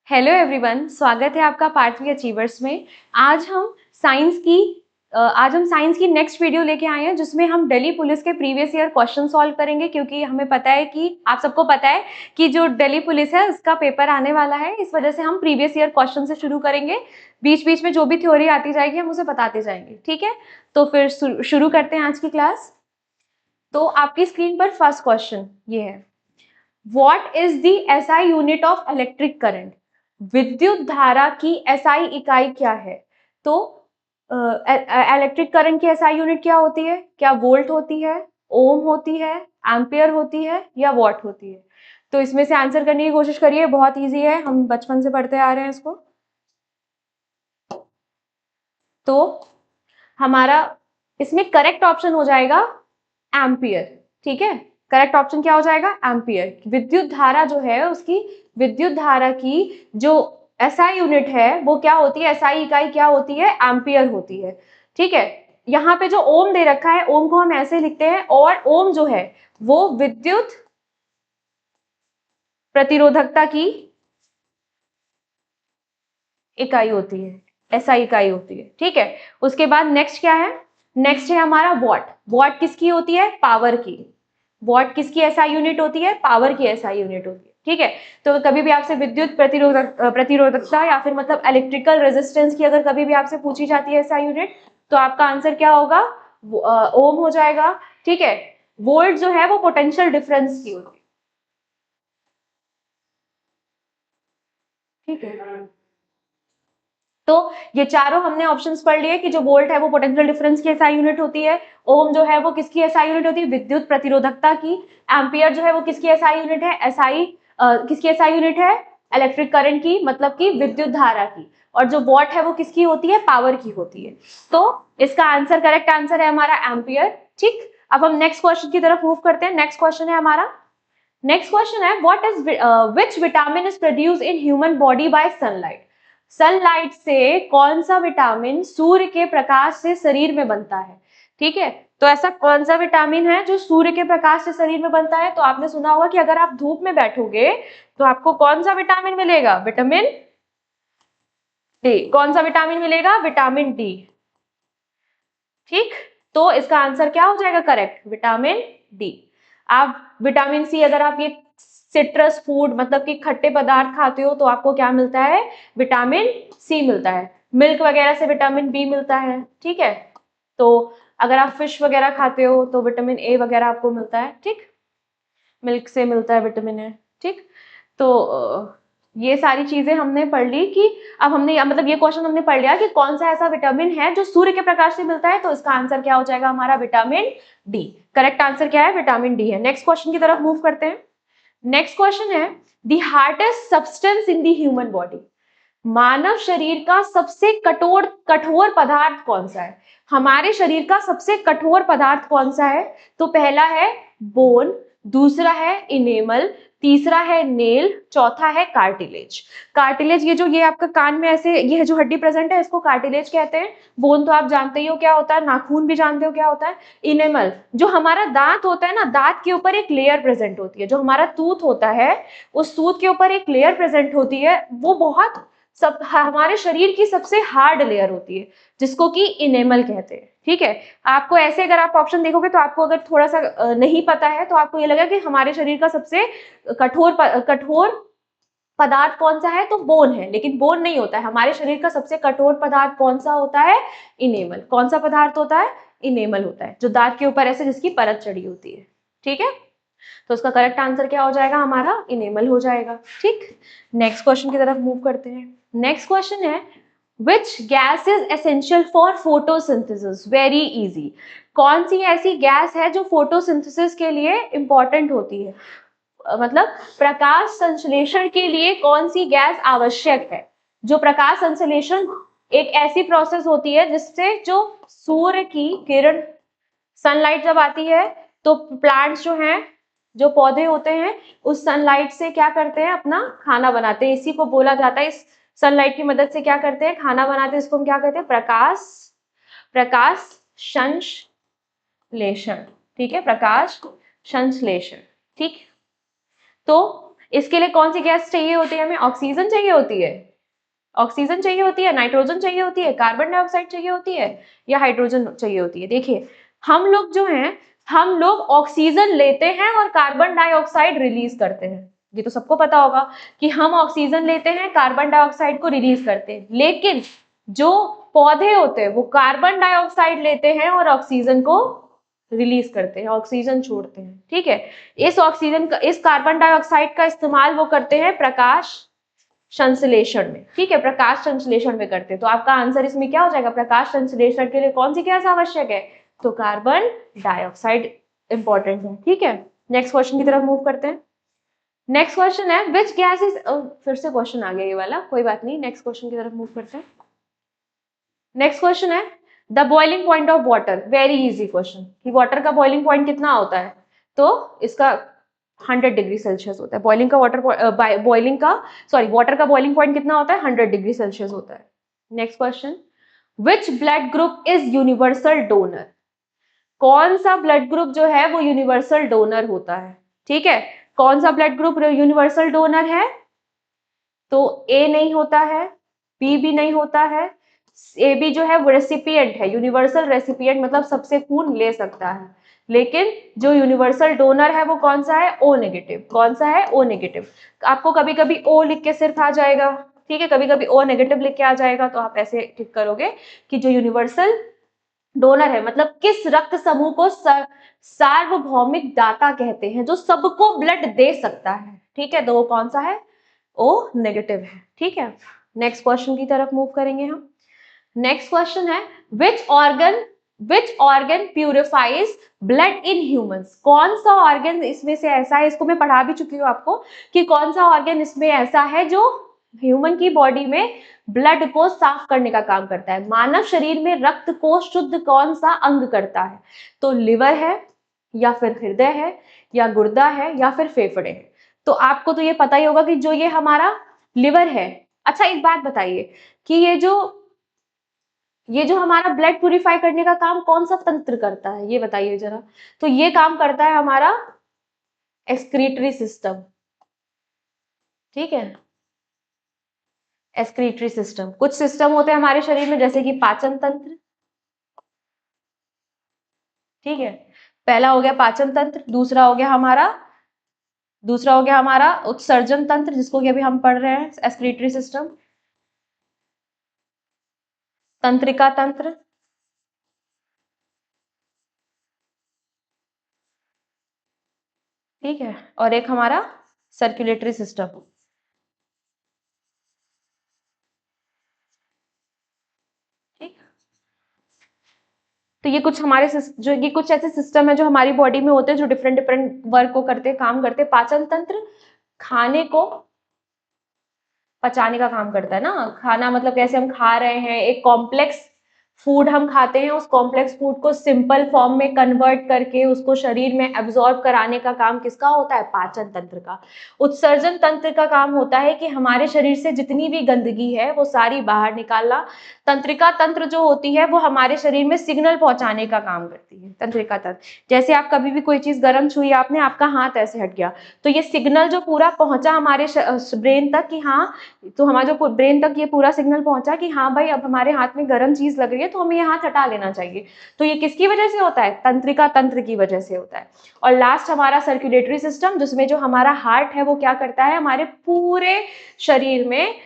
Hello everyone, स्वागत है आपका पार्थवी अचीवर्स में। आज हम साइंस की नेक्स्ट वीडियो लेके आए हैं जिसमें हम दिल्ली पुलिस के प्रीवियस ईयर क्वेश्चन सॉल्व करेंगे, क्योंकि हमें पता है कि आप सबको पता है कि जो दिल्ली पुलिस है उसका पेपर आने वाला है। इस वजह से हम प्रीवियस ईयर क्वेश्चन से शुरू करेंगे। बीच बीच में जो भी थ्योरी आती जाएगी हम उसे बताते जाएंगे, ठीक है। तो फिर शुरू करते हैं आज की क्लास। तो आपकी स्क्रीन पर फर्स्ट क्वेश्चन ये है, What is the SI unit of electric current? विद्युत धारा की SI इकाई क्या है? तो इलेक्ट्रिक करंट की SI यूनिट क्या होती है? क्या वोल्ट होती है, ओम होती है, एम्पियर होती है या वॉट होती है? तो इसमें से आंसर करने की कोशिश करिए, बहुत इजी है, हम बचपन से पढ़ते आ रहे हैं इसको। तो हमारा इसमें करेक्ट ऑप्शन हो जाएगा एम्पियर, ठीक है। करेक्ट ऑप्शन क्या हो जाएगा? एम्पियर। विद्युत धारा जो है उसकी, विद्युत धारा की जो एसआई यूनिट है वो क्या होती है, एसआई इकाई क्या होती है? एम्पियर होती है, ठीक है। यहाँ पे जो ओम दे रखा है, ओम को हम ऐसे लिखते हैं, और ओम जो है वो विद्युत प्रतिरोधकता की इकाई होती है, एसआई इकाई होती है, ठीक है। उसके बाद नेक्स्ट क्या है? नेक्स्ट है हमारा वॉट। वॉट किसकी होती है? पावर की। वॉट किसकी एसआई यूनिट होती है? पावर की एसआई यूनिट होती है, ठीक है। तो कभी भी आपसे विद्युत प्रतिरोधकता या फिर मतलब इलेक्ट्रिकल रेजिस्टेंस की अगर कभी भी आपसे पूछी जाती है एसआई यूनिट, तो आपका आंसर क्या होगा? ओम हो जाएगा, ठीक है। वोल्ट जो है वो पोटेंशियल डिफरेंस की होती है, ठीक है। तो ये चारों हमने ऑप्शंस पढ़ लिए कि जो वोल्ट है वो पोटेंशियल डिफरेंस की एसआई यूनिट होती है, ओम जो है वो किसकी एसआई यूनिट होती है? विद्युत प्रतिरोधकता की। एम्पियर जो है वो किसकी एसआई यूनिट है? किसकी एसआई यूनिट है? इलेक्ट्रिक करंट की, मतलब कि विद्युत धारा की। और जो वॉट है वो किसकी होती है? पावर की होती है। तो इसका आंसर, करेक्ट आंसर है हमारा एम्पियर, ठीक। अब हम नेक्स्ट क्वेश्चन की तरफ मूव करते हैं। नेक्स्ट क्वेश्चन है हमारा, नेक्स्ट क्वेश्चन है, what is which vitamin is produce in human body by sunlight? Sunlight से कौन सा विटामिन सूर्य के प्रकाश से शरीर में बनता है, ठीक है। तो ऐसा कौन सा विटामिन है जो सूर्य के प्रकाश से शरीर में बनता है? तो आपने सुना होगा कि अगर आप धूप में बैठोगे तो आपको कौन सा विटामिन मिलेगा? Vitamin D. कौन सा विटामिन मिलेगा? विटामिन डी, ठीक। तो इसका आंसर क्या हो जाएगा? Correct, vitamin D. आप विटामिन सी, अगर आप ये सिट्रस फूड मतलब कि खट्टे पदार्थ खाते हो तो आपको क्या मिलता है? विटामिन सी मिलता है। मिल्क वगैरह से विटामिन बी मिलता है, ठीक है। तो अगर आप फिश वगैरह खाते हो तो विटामिन ए वगैरह आपको मिलता है, ठीक। मिल्क से मिलता है विटामिन ए, ठीक। तो ये सारी चीजें हमने पढ़ ली कि अब हमने मतलब ये क्वेश्चन हमने पढ़ लिया कि कौन सा ऐसा विटामिन है जो सूर्य के प्रकाश से मिलता है। तो इसका आंसर क्या हो जाएगा हमारा? Vitamin D. करेक्ट आंसर क्या है? विटामिन डी है। नेक्स्ट क्वेश्चन की तरफ मूव करते हैं। नेक्स्ट क्वेश्चन है, the hardest substance in the human body. मानव शरीर का सबसे कठोर कठोर पदार्थ कौन सा है? हमारे शरीर का सबसे कठोर पदार्थ कौन सा है? तो पहला है बोन, दूसरा है इनेमल, तीसरा है नेल, चौथा है कार्टिलेज। कार्टिलेज, ये जो ये आपका कान में ऐसे ये जो हड्डी प्रेजेंट है इसको कार्टिलेज कहते हैं। बोन तो आप जानते ही हो क्या होता है, नाखून भी जानते हो क्या होता है। इनेमल, जो हमारा दांत होता है ना, दांत के ऊपर एक लेयर प्रेजेंट होती है, जो हमारा टूथ होता है उस टूथ के ऊपर एक लेयर प्रेजेंट होती है, वो बहुत सब हमारे शरीर की सबसे हार्ड लेयर होती है, जिसको कि इनेमल कहते हैं, ठीक है। आपको ऐसे अगर आप ऑप्शन देखोगे तो आपको अगर थोड़ा सा नहीं पता है तो आपको ये लगेगा कि हमारे शरीर का सबसे कठोर पदार्थ कौन सा है, तो बोन है, लेकिन बोन नहीं होता है। हमारे शरीर का सबसे कठोर पदार्थ कौन सा होता है? इनेमल। कौन सा पदार्थ होता है? इनेमल होता है, जो दांत के ऊपर ऐसे जिसकी परत चढ़ी होती है, ठीक है। तो उसका करेक्ट आंसर क्या हो जाएगा हमारा? इनेमल हो जाएगा, ठीक। नेक्स्ट क्वेश्चन की तरफ मूव करते हैं। नेक्स्ट क्वेश्चन है, विच gas is essential for photosynthesis? Very easy. कौन सी ऐसी गैस है जो फोटोसिंथेसिस के लिए इंपॉर्टेंट होती है? मतलब प्रकाश संश्लेषण के लिए कौन सी गैस आवश्यक है? जो प्रकाश संश्लेषण एक ऐसी प्रोसेस होती है जिससे जो सूर्य की किरण, सनलाइट जब आती है तो प्लांट्स जो हैं, जो पौधे होते हैं, उस सनलाइट से क्या करते हैं? अपना खाना बनाते हैं। इसी को बोला जाता है, इस सनलाइट की मदद से क्या करते हैं? खाना बनाते हैं। इसको हम क्या कहते हैं? प्रकाश संश्लेषण, ठीक है, प्रकाश संश्लेषण, ठीक। तो इसके लिए कौन सी गैस चाहिए होती है हमें? ऑक्सीजन चाहिए होती है, ऑक्सीजन चाहिए होती है, नाइट्रोजन चाहिए होती है, कार्बन डाइऑक्साइड चाहिए होती है, या हाइड्रोजन चाहिए होती है? देखिए हम लोग जो हैं, हम लोग ऑक्सीजन लेते हैं और कार्बन डाइऑक्साइड रिलीज करते हैं। ये तो सबको पता होगा कि हम ऑक्सीजन लेते हैं, कार्बन डाइऑक्साइड को रिलीज करते हैं। लेकिन जो पौधे होते हैं वो कार्बन डाइऑक्साइड लेते हैं और ऑक्सीजन को रिलीज करते हैं, ऑक्सीजन छोड़ते हैं। ठीक है, इस ऑक्सीजन का, इस कार्बन डाइऑक्साइड का इस्तेमाल वो करते हैं प्रकाश संश्लेषण में। ठीक है, प्रकाश संश्लेषण में करते हैं। तो आपका आंसर इसमें क्या हो जाएगा? प्रकाश संश्लेषण के लिए कौन सी गैस आवश्यक है? तो कार्बन डाइऑक्साइड इंपॉर्टेंट है। ठीक है, नेक्स्ट क्वेश्चन की तरफ मूव करते हैं। नेक्स्ट क्वेश्चन है विच गैस इज, फिर से क्वेश्चन आ गया ये वाला, कोई बात नहीं, नेक्स्ट क्वेश्चन की तरफ मूव करते हैं। नेक्स्ट क्वेश्चन है the boiling point of water. Very easy question कि वाटर का बॉइलिंग पॉइंट कितना होता है? तो इसका 100 डिग्री सेल्सियस होता है। बॉइलिंग का वाटर, बॉइलिंग का, सॉरी, वाटर का बॉइलिंग पॉइंट कितना होता है? 100 डिग्री सेल्सियस होता है। Next question, which blood group is universal donor. कौन सा ब्लड ग्रुप जो है वो यूनिवर्सल डोनर होता है? ठीक है, कौन सा ब्लड ग्रुप यूनिवर्सल डोनर है? तो ए नहीं होता है, बी भी नहीं होता है, ए बी जो है वो रेसिपिएंट है, यूनिवर्सल रेसिपिएंट, मतलब सबसे खून ले सकता है। लेकिन जो यूनिवर्सल डोनर है वो कौन सा है? O negative. कौन सा है? O negative. आपको कभी कभी ओ लिख के सिर्फ आ जाएगा, ठीक है, कभी कभी ओ नेगेटिव लिख के आ जाएगा, तो आप ऐसे टिक करोगे कि जो यूनिवर्सल डोनर है, मतलब किस रक्त समूह को सार्वभौमिक दाता कहते हैं, जो सबको ब्लड दे सकता है। ठीक है, तो वो कौन सा है? ओ नेगेटिव है। ठीक है, नेक्स्ट क्वेश्चन की तरफ मूव करेंगे हम। नेक्स्ट क्वेश्चन है which organ purifies blood in humans. कौन सा ऑर्गन इसमें से ऐसा है, इसको मैं पढ़ा भी चुकी हूँ आपको, कि कौन सा ऑर्गन इसमें ऐसा है जो ह्यूमन की बॉडी में ब्लड को साफ करने का काम करता है। मानव शरीर में रक्त को शुद्ध कौन सा अंग करता है? तो लिवर है, या फिर हृदय है, या गुर्दा है, या फिर फेफड़े है। तो आपको तो ये पता ही होगा कि जो ये हमारा लिवर है। अच्छा एक बात बताइए कि ये जो हमारा ब्लड प्यूरिफाई करने का काम कौन सा तंत्र करता है, ये बताइए जरा। तो ये काम करता है हमारा एक्सक्रीटरी सिस्टम। ठीक है, एक्सक्रीटरी सिस्टम। कुछ सिस्टम होते हैं हमारे शरीर में, जैसे कि पाचन तंत्र। ठीक है, पहला हो गया पाचन तंत्र, दूसरा हो गया हमारा उत्सर्जन तंत्र, जिसको कि अभी हम पढ़ रहे हैं, एक्सक्रीटरी सिस्टम। तंत्रिका तंत्र, ठीक है, और एक हमारा सर्कुलेटरी सिस्टम। ठीक, तो ये कुछ हमारे जो ये कुछ ऐसे सिस्टम है जो हमारी बॉडी में होते हैं, जो डिफरेंट डिफरेंट वर्क को करते हैं, काम करते हैं। पाचन तंत्र खाने को पचाने का काम करता है ना। खाना मतलब कैसे हम खा रहे हैं, एक कॉम्प्लेक्स फूड हम खाते हैं, उस कॉम्प्लेक्स फूड को सिंपल फॉर्म में कन्वर्ट करके उसको शरीर में एब्जॉर्ब कराने का काम किसका होता है? पाचन तंत्र का। उत्सर्जन तंत्र का काम होता है कि हमारे शरीर से जितनी भी गंदगी है वो सारी बाहर निकालना। तंत्रिका तंत्र जो होती है वो हमारे शरीर में सिग्नल पहुंचाने का काम करती है। तंत्रिका तंत्र, जैसे आप कभी भी कोई चीज गर्म छुई आपने, आपका हाथ ऐसे हट गया, तो ये सिग्नल जो पूरा पहुंचा हमारे ब्रेन तक कि हाँ, तो हमारा जो ब्रेन तक ये पूरा सिग्नल पहुंचा कि हाँ भाई अब हमारे हाथ में गर्म चीज लग रही है, तो हमें ये हाथ हटा लेना चाहिए। तो ये किसकी वजह से होता है? तंत्रिका तंत्र की वजह से होता है। और लास्ट हमारा सर्कुलेटरी सिस्टम, जिसमें जो हमारा हार्ट है वो क्या करता है? हमारे पूरे शरीर में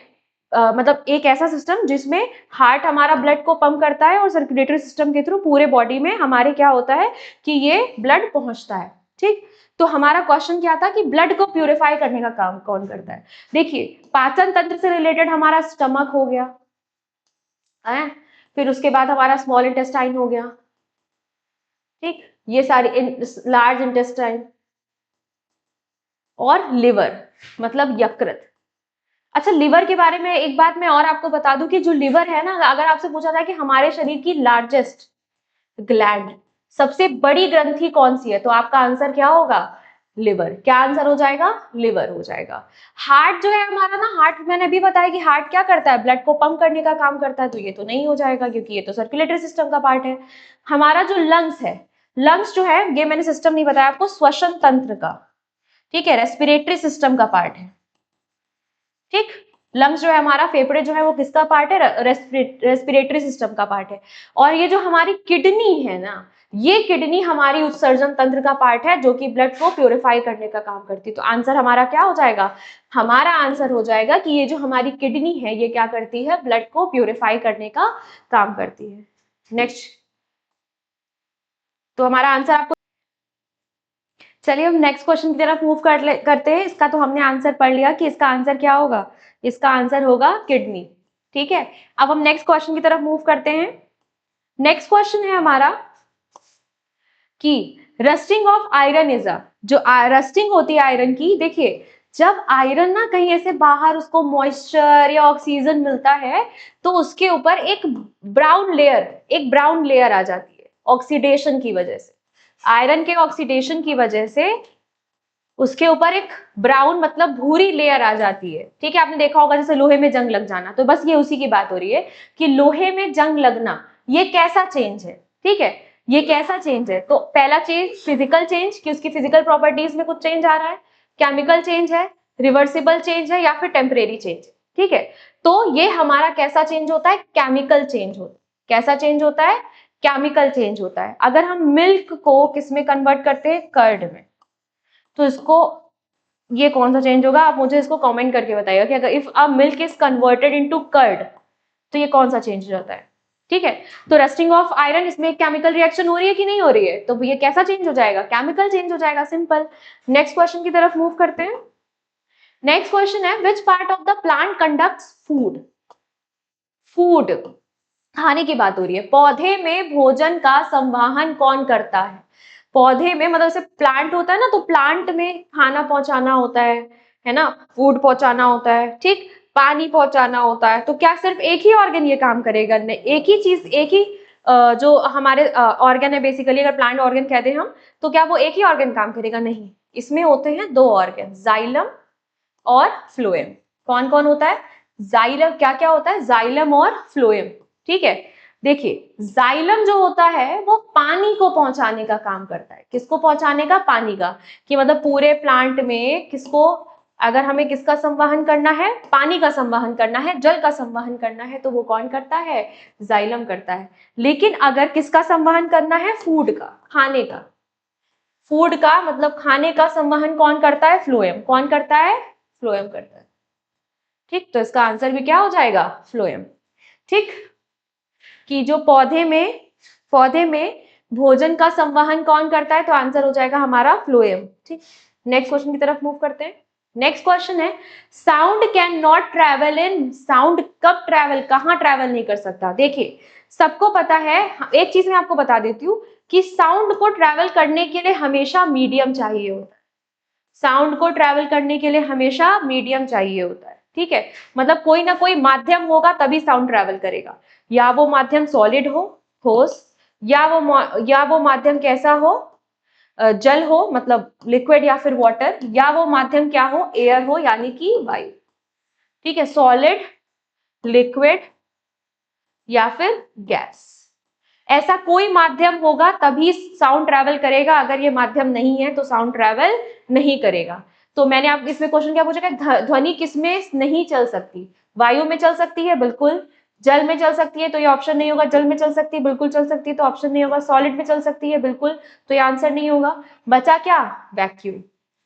मतलब एक ऐसा सिस्टम जिसमें हार्ट हमारा ब्लड को पंप करता है, और सर्कुलेटरी सिस्टम के थ्रू पूरे बॉडी में हमारे क्या होता है कि ये ब्लड पहुंचता है। ठीक, तो हमारा क्वेश्चन क्या था कि ब्लड को प्यूरिफाई करने का काम कौन करता है? देखिए, पाचन तंत्र से रिलेटेड हमारा स्टमक हो गया है, फिर उसके बाद हमारा स्मॉल इंटेस्टाइन हो गया। ठीक, ये सारी लार्ज इंटेस्टाइन और लिवर, मतलब यकृत। अच्छा, लिवर के बारे में एक बात मैं और आपको बता दूं कि जो लिवर है ना, अगर आपसे पूछा जाए कि हमारे शरीर की लार्जेस्ट ग्लैंड, सबसे बड़ी ग्रंथि कौन सी है, तो आपका आंसर क्या होगा? लिवर। क्या आंसर हो जाएगा? लिवर हो जाएगा। हार्ट जो है हमारा ना, हार्ट मैंने अभी बताया कि हार्ट क्या करता है? ब्लड को पंप करने का काम करता है, तो ये तो नहीं हो जाएगा क्योंकि ये तो सर्कुलेटरी सिस्टम का पार्ट है। हमारा जो लंग्स है, लंग्स जो है, ये मैंने सिस्टम नहीं बताया आपको, श्वसन तंत्र का, ठीक है, रेस्पिरेटरी सिस्टम का पार्ट है। ठीक, लंग्स जो है हमारा, फेफड़े जो है वो किसका पार्ट है, रेस्पिरेटरी सिस्टम का पार्ट है। और ये जो हमारी किडनी है ना, ये किडनी हमारी उत्सर्जन तंत्र का पार्ट है, जो कि ब्लड को प्यूरिफाई करने का काम करती है। तो आंसर हमारा क्या हो जाएगा, हमारा आंसर हो जाएगा कि ये जो हमारी किडनी है ये क्या करती है, ब्लड को प्यूरिफाई करने का काम करती है। नेक्स्ट, तो हमारा आंसर आपको, चलिए हम नेक्स्ट क्वेश्चन की तरफ मूव करते हैं। इसका तो हमने आंसर पढ़ लिया कि इसका आंसर क्या होगा, इसका आंसर होगा किडनी। ठीक है, अब हम नेक्स्ट क्वेश्चन की तरफ मूव करते हैं। नेक्स्ट क्वेश्चन है हमारा कि rusting of iron is a, जो रस्टिंग होती है आयरन की, देखिए जब आयरन ना कहीं ऐसे बाहर उसको मॉइस्चर या ऑक्सीजन मिलता है तो उसके ऊपर एक ब्राउन लेयर आ जाती है ऑक्सीडेशन की वजह से। आयरन के ऑक्सीडेशन की वजह से उसके ऊपर एक ब्राउन मतलब भूरी लेयर आ जाती है। ठीक है, आपने देखा होगा जैसे लोहे में जंग लग जाना, तो बस ये उसी की बात हो रही है कि लोहे में जंग लगना ये कैसा चेंज है। ठीक है, ये कैसा चेंज है, तो पहला चेंज फिजिकल चेंज, कि उसकी फिजिकल प्रॉपर्टीज में कुछ चेंज आ रहा है, केमिकल चेंज है, रिवर्सिबल चेंज है, या फिर टेम्परेरी चेंज। ठीक है, तो ये हमारा कैसा चेंज होता है, केमिकल चेंज होता है। कैसा चेंज होता है, केमिकल चेंज होता है। अगर हम मिल्क को किसमें कन्वर्ट करते हैं, कर्ड में, तो इसको, ये कौन सा चेंज होगा, आप मुझे इसको कमेंट करके बताइएगा कि अगर if a milk is converted into curd तो ये कौन सा चेंज हो जाता है। ठीक है, तो रस्टिंग ऑफ आयरन, इसमें केमिकल रिएक्शन हो रही है कि नहीं हो रही है, तो ये कैसा चेंज हो जाएगा, केमिकल चेंज हो जाएगा, सिंपल। नेक्स्ट क्वेश्चन की तरफ मूव करते हैं। नेक्स्ट क्वेश्चन है which part of the plant conducts food. Food, खाने की बात हो रही है। पौधे में भोजन का संवाहन कौन करता है, पौधे में मतलब जैसे प्लांट होता है ना, तो प्लांट में खाना पहुंचाना होता है ना, फूड पहुंचाना होता है, ठीक, पानी पहुंचाना होता है। तो क्या सिर्फ एक ही ऑर्गन ये काम करेगा, नहीं, एक ही चीज, एक ही जो हमारे ऑर्गन है बेसिकली, अगर प्लांट ऑर्गन कहते हैं हम, तो क्या वो एक ही ऑर्गन काम करेगा, नहीं, इसमें होते हैं दो ऑर्गन, जाइलम और फ्लोएम। कौन कौन होता है, जाइलम, क्या क्या होता है, जाइलम और फ्लोएम। ठीक है, देखिए जाइलम जो होता है वो पानी को पहुंचाने का काम करता है। किसको पहुंचाने का, पानी का, कि मतलब पूरे प्लांट में किसको, अगर हमें किसका संवहन करना है, पानी का संवहन करना है, जल का संवहन करना है, तो वो कौन करता है, जाइलम करता है। लेकिन अगर किसका संवहन करना है, फूड का, खाने का, फूड का मतलब खाने का संवहन कौन करता है, फ्लोएम। कौन करता है, फ्लोएम करता है। ठीक, तो इसका आंसर भी क्या हो जाएगा, फ्लोएम। ठीक, कि जो पौधे में भोजन का संवहन कौन करता है, तो आंसर हो जाएगा हमारा फ्लोएम। ठीक, नेक्स्ट क्वेश्चन की तरफ मूव करते हैं। नेक्स्ट क्वेश्चन है sound can not travel in, sound कब ट्रेवल, कहां ट्रेवल नहीं कर सकता। देखिए सबको पता है, एक चीज मैं आपको बता देती हूँ कि साउंड को ट्रेवल करने के लिए हमेशा मीडियम चाहिए होता है। साउंड को ट्रेवल करने के लिए हमेशा मीडियम चाहिए होता है। ठीक है, मतलब कोई ना कोई माध्यम होगा तभी साउंड ट्रेवल करेगा, या वो माध्यम सॉलिड हो, ठोस, या वो माध्यम कैसा हो, जल हो मतलब लिक्विड या फिर वाटर, या वो माध्यम क्या हो, एयर हो यानी कि वायु। ठीक है, सॉलिड, लिक्विड या फिर गैस, ऐसा कोई माध्यम होगा तभी साउंड ट्रेवल करेगा। अगर ये माध्यम नहीं है तो साउंड ट्रेवल नहीं करेगा। तो मैंने आप इसमें क्वेश्चन क्या पूछा, ध्वनि किसमें नहीं चल सकती, वायु में चल सकती है, बिल्कुल। जल में चल सकती है, तो ये ऑप्शन नहीं होगा। जल में चल सकती है, बिल्कुल चल सकती है, तो ऑप्शन नहीं होगा। सॉलिड में चल सकती है, बिल्कुल, तो ये आंसर नहीं होगा। बचा क्या, वैक्यूम।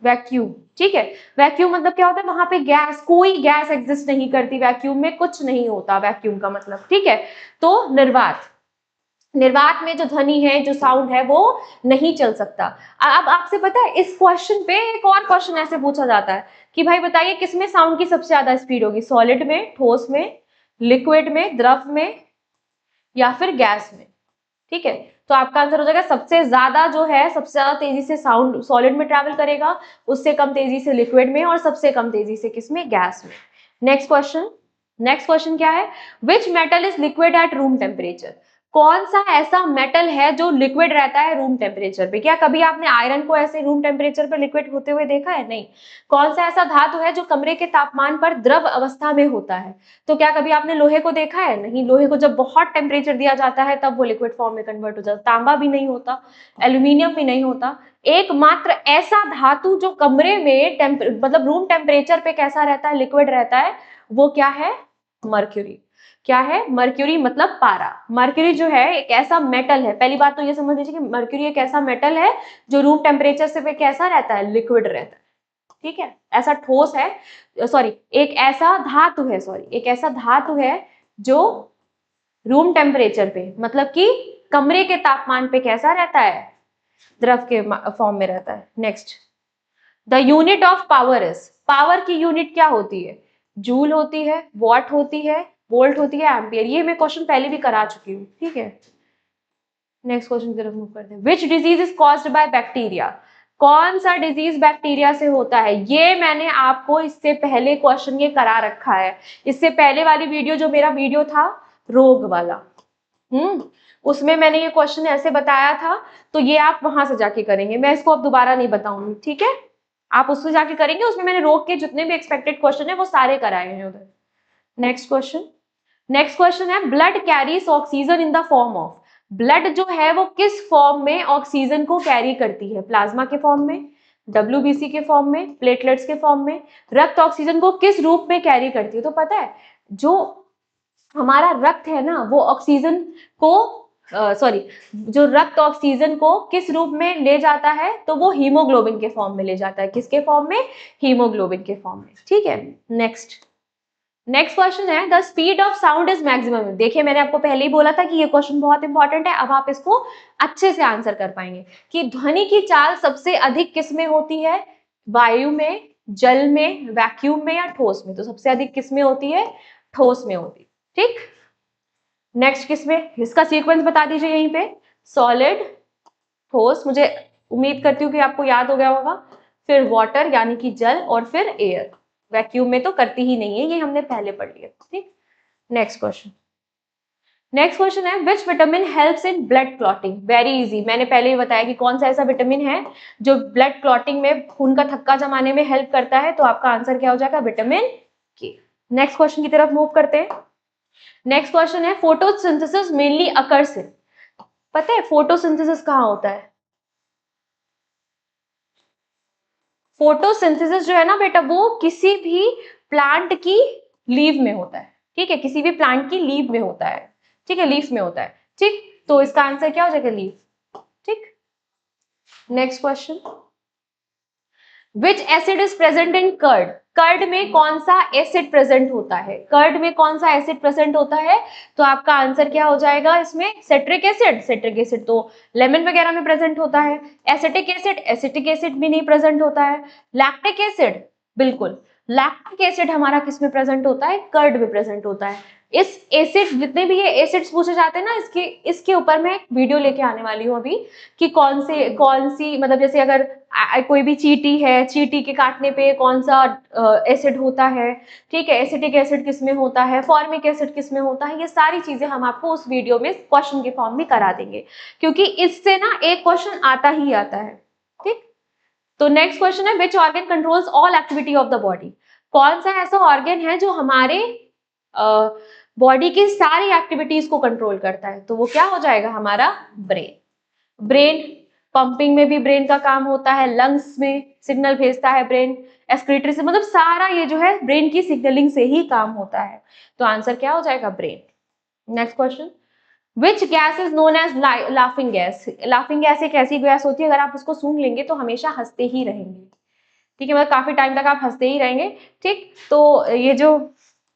वैक्यूम, ठीक है, वैक्यूम मतलब क्या होता है, वहां पे गैस, कोई गैस एग्जिस्ट नहीं करती, वैक्यूम में कुछ नहीं होता, वैक्यूम का मतलब। ठीक है, तो निर्वात, निर्वात में जो ध्वनि है, जो साउंड है, वो नहीं चल सकता। अब आपसे पता है इस क्वेश्चन पे एक और क्वेश्चन ऐसे पूछा जाता है कि भाई बताइए किसमें साउंड की सबसे ज्यादा स्पीड होगी, सॉलिड में, ठोस में, लिक्विड में, द्रव में, या फिर गैस में। ठीक है, तो आपका आंसर हो जाएगा सबसे ज्यादा जो है, सबसे ज्यादा तेजी से साउंड सॉलिड में ट्रैवल करेगा, उससे कम तेजी से लिक्विड में, और सबसे कम तेजी से किसमें, गैस में। नेक्स्ट क्वेश्चन, नेक्स्ट क्वेश्चन क्या है, which metal is liquid at room temperature. कौन सा ऐसा मेटल है जो लिक्विड रहता है रूम टेम्परेचर पे? क्या कभी आपने आयरन को ऐसे रूम टेम्परेचर पर लिक्विड होते हुए देखा है? नहीं। कौन सा ऐसा धातु है जो कमरे के तापमान पर द्रव अवस्था में होता है? तो क्या कभी आपने लोहे को देखा है? नहीं। लोहे को जब बहुत टेम्परेचर दिया जाता है तब वो लिक्विड फॉर्म में कन्वर्ट हो जाता है। तांबा भी नहीं होता, एल्यूमिनियम भी नहीं होता। एकमात्र ऐसा धातु जो कमरे में मतलब रूम टेम्परेचर पे कैसा रहता है, लिक्विड रहता है, वो क्या है? मर्क्यूरी। क्या है? मर्क्यूरी मतलब पारा। मर्क्यूरी जो है एक ऐसा मेटल है, पहली बात तो ये समझ लीजिए कि मर्क्यूरी एक ऐसा मेटल है जो रूम टेम्परेचर से पे कैसा रहता है? लिक्विड रहता है। ठीक है, ऐसा ठोस है, सॉरी एक ऐसा धातु है, सॉरी एक ऐसा धातु है जो रूम टेम्परेचर पे मतलब कि कमरे के तापमान पे कैसा रहता है? द्रव के फॉर्म में रहता है। Next, the unit of power is, power की यूनिट क्या होती है? जूल होती है, वॉट होती है, वोल्ट होती है, एम्पियर। ये मैं क्वेश्चन पहले भी करा चुकी हूँ। ठीक है, नेक्स्ट क्वेश्चन की तरफ मूव करते हैं। Which disease is caused by bacteria? कौन सा डिजीज बैक्टीरिया से होता है? ये मैंने आपको इससे पहले क्वेश्चन ये करा रखा है। इससे पहले वाली वीडियो जो मेरा वीडियो था रोग वाला, उसमें मैंने ये क्वेश्चन ऐसे बताया था, तो ये आप वहां से जाके करेंगे, मैं इसको अब दोबारा नहीं बताऊंगी। ठीक है, आप उससे जाके करेंगे, उसमें मैंने रोग के जितने भी एक्सपेक्टेड क्वेश्चन है वो सारे कराए हैं उधर। नेक्स्ट क्वेश्चन, नेक्स्ट क्वेश्चन है blood carries oxygen in the form of, blood जो है वो किस फॉर्म में ऑक्सीजन को कैरी करती है? प्लाज्मा के फॉर्म में, डब्ल्यूबीसी के फॉर्म में, प्लेटलेट्स के फॉर्म में। रक्त ऑक्सीजन को किस रूप में कैरी करती है? तो पता है, जो हमारा रक्त है ना वो ऑक्सीजन को सॉरी जो रक्त ऑक्सीजन को किस रूप में ले जाता है? तो वो हीमोग्लोबिन के फॉर्म में ले जाता है। किसके फॉर्म में? हीमोग्लोबिन के फॉर्म में। ठीक है, नेक्स्ट, नेक्स्ट क्वेश्चन है the speed of sound is maximum. देखिए मैंने आपको पहले ही बोला था कि ये क्वेश्चन बहुत इंपॉर्टेंट है, अब आप इसको अच्छे से आंसर कर पाएंगे कि ध्वनि की चाल सबसे अधिक किस में होती है? वायु में, जल में, वैक्यूम में या ठोस में? तो सबसे अधिक किस में होती है? ठोस में होती है। ठीक, नेक्स्ट किसमें? इसका सीक्वेंस बता दीजिए यहीं पे, सॉलिड, ठोस, मुझे उम्मीद करती हूँ कि आपको याद हो गया होगा, फिर वाटर यानी कि जल, और फिर एयर। वैक्यूम में तो करती ही नहीं है, ये हमने पहले पढ़ लिया। ठीक, नेक्स्ट क्वेश्चन, नेक्स्ट क्वेश्चन है which vitamin helps in blood clotting? Very easy, मैंने पहले ही बताया कि कौन सा ऐसा विटामिन है जो ब्लड क्लॉटिंग में, खून का थक्का जमाने में हेल्प करता है। तो आपका आंसर क्या हो जाएगा? विटामिन के। नेक्स्ट क्वेश्चन की तरफ मूव करते हैं। नेक्स्ट क्वेश्चन है फोटोसिंथेसिस मेनली अकर्स इन, पता है फोटोसिंथेसिस कहाँ होता है? फोटोसिंथेसिस जो है ना बेटा वो किसी भी प्लांट की लीव में होता है। ठीक है, किसी भी प्लांट की लीव में होता है। ठीक है, लीफ में होता है। ठीक, तो इसका आंसर क्या हो जाएगा? लीफ। ठीक, next question, which acid is present in curd? Curd में कौन सा एसिड प्रेजेंट होता है? कर्ड में कौन सा एसिड प्रेजेंट होता है? तो आपका आंसर क्या हो जाएगा इसमें? Citric acid. सिट्रिक एसिड तो लेमन वगैरह में प्रेजेंट होता है। एसिटिक एसिड, एसिटिक एसिड भी नहीं प्रेजेंट होता है। लैक्टिक एसिड, बिल्कुल लैक्टिक एसिड हमारा किस में प्रेजेंट होता है? कर्ड में प्रेजेंट होता है। इस एसिड, जितने भी ये एसिड्स पूछे जाते हैं ना, इसके ऊपर मैं एक वीडियो लेके आने वाली हूँ अभी कि कौन सी मतलब जैसे अगर कोई भी चींटी है, चींटी के काटने पे कौन सा एसिड होता है, ठीक है, एसिटिक एसिड किस में होता है, फॉर्मिक एसिड किस में होता है, ये सारी चीजें हम आपको उस वीडियो में क्वेश्चन के फॉर्म में करा देंगे, क्योंकि इससे ना एक क्वेश्चन आता ही आता है। ठीक, तो नेक्स्ट क्वेश्चन है which organ controls all activity of the body? कौन सा ऐसा ऑर्गन है जो हमारे बॉडी की सारी एक्टिविटीज को कंट्रोल करता है? तो वो क्या हो जाएगा? हमारा ब्रेन। ब्रेन पंपिंग में भी ब्रेन का काम होता है, लंग्स में सिग्नल भेजता है ब्रेन, एक्सक्रीटरी से, मतलब सारा ये जो है ब्रेन की सिग्नलिंग से ही काम होता है। तो आंसर क्या हो जाएगा? Brain. Next question, which gas is known as laughing gas? Laughing gas एक ऐसी गैस होती है अगर आप उसको सूंघ लेंगे तो हमेशा हंसते ही रहेंगे। ठीक है, मतलब काफी टाइम तक आप हंसते ही रहेंगे। ठीक, तो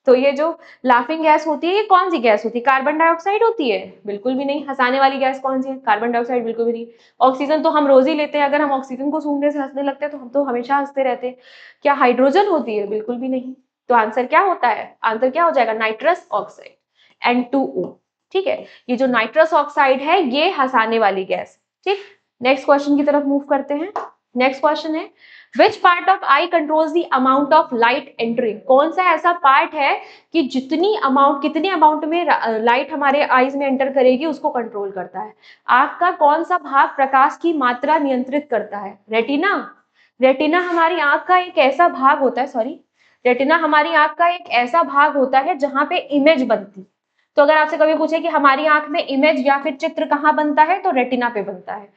ये जो लाफिंग गैस होती है ये कौन सी गैस होती है? कार्बन डाइऑक्साइड होती है? बिल्कुल भी नहीं। हंसाने वाली गैस कौन सी है? कार्बन डाइऑक्साइड बिल्कुल भी नहीं। ऑक्सीजन तो हम रोज ही लेते हैं, अगर हम ऑक्सीजन को सूंघने से हंसने लगते हैं तो हम तो हमेशा हंसते रहते हैं। क्या हाइड्रोजन होती है? बिल्कुल भी नहीं। तो आंसर क्या होता है? आंसर क्या हो जाएगा? Nitrous oxide, N2O। ठीक है, ये जो नाइट्रस ऑक्साइड है ये हंसाने वाली गैस। ठीक, नेक्स्ट क्वेश्चन की तरफ मूव करते हैं। नेक्स्ट क्वेश्चन है which part of I controls the amount of light entering, कौन सा ऐसा पार्ट है कि कितनी अमाउंट में लाइट हमारे आईज में एंटर करेगी उसको कंट्रोल करता है। आंख का कौन सा भाग प्रकाश की मात्रा नियंत्रित करता है? रेटिना। रेटिना हमारी आंख का एक ऐसा भाग होता है, सॉरी, रेटिना हमारी आंख का एक ऐसा भाग होता है जहां पे इमेज बनती। तो अगर आपसे कभी पूछे कि हमारी आंख में इमेज या फिर चित्र कहाँ बनता है, तो रेटिना पे बनता है।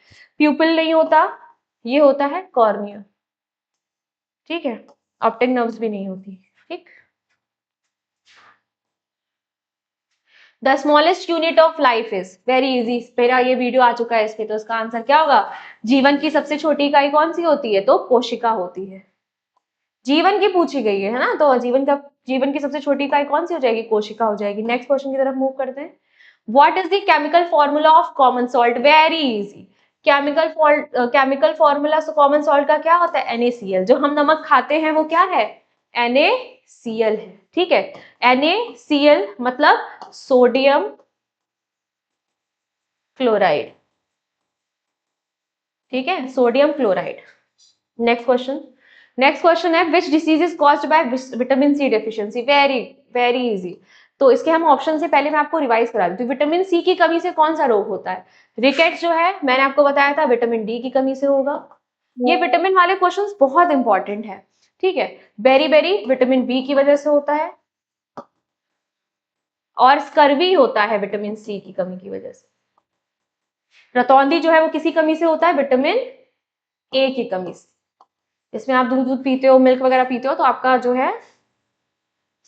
प्यूपिल नहीं होता, ये होता है कॉर्निया। ठीक है, ऑप्टिक नर्व्स भी नहीं होती। ठीक, the smallest unit of life is, very easy, मेरा ये वीडियो आ चुका है इस पे, तो इसका आंसर क्या होगा? जीवन की सबसे छोटी इकाई कौन सी होती है? तो कोशिका होती है। जीवन की पूछी गई है ना, तो जीवन की सबसे छोटी इकाई कौन सी हो जाएगी? कोशिका हो जाएगी। नेक्स्ट क्वेश्चन की तरफ मूव करते हैं। What is the chemical formula of common salt? Very easy, chemical formula common salt का क्या होता है? NaCl। जो हम नमक खाते हैं वो क्या है? NaCl है। ठीक है, NaCl मतलब सोडियम क्लोराइड। ठीक है, सोडियम क्लोराइड। नेक्स्ट क्वेश्चन है which disease is caused by vitamin C deficiency? Very very easy. तो इसके हम ऑप्शन से पहले मैं आपको रिवाइज करा दूं। विटामिन सी की कमी से कौन सा रोग होता है? रिकेट्स जो है मैंने आपको बताया था विटामिन डी की कमी से होगा। ये विटामिन वाले क्वेश्चंस बहुत इंपॉर्टेंट है। ठीक है, बेरी बेरी विटामिन बी की वजह से होता है, और स्कर्वी होता है विटामिन सी की कमी की वजह से। रतौंधी जो है वो किसी कमी से होता है? विटामिन ए की कमी से। इसमें आप दूध पीते हो, मिल्क वगैरह पीते हो, तो आपका जो है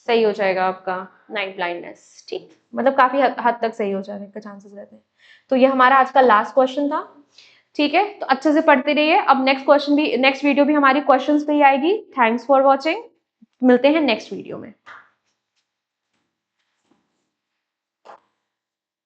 सही हो जाएगा आपका नाइट ब्लाइंडनेस। ठीक, मतलब काफी हद तक सही हो जाने का चांसेस रहते हैं। तो ये हमारा आज का लास्ट क्वेश्चन था। ठीक है, तो अच्छे से पढ़ते रहिए। अब नेक्स्ट वीडियो भी हमारी क्वेश्चंस पे ही आएगी। थैंक्स फॉर वॉचिंग, मिलते हैं नेक्स्ट वीडियो में।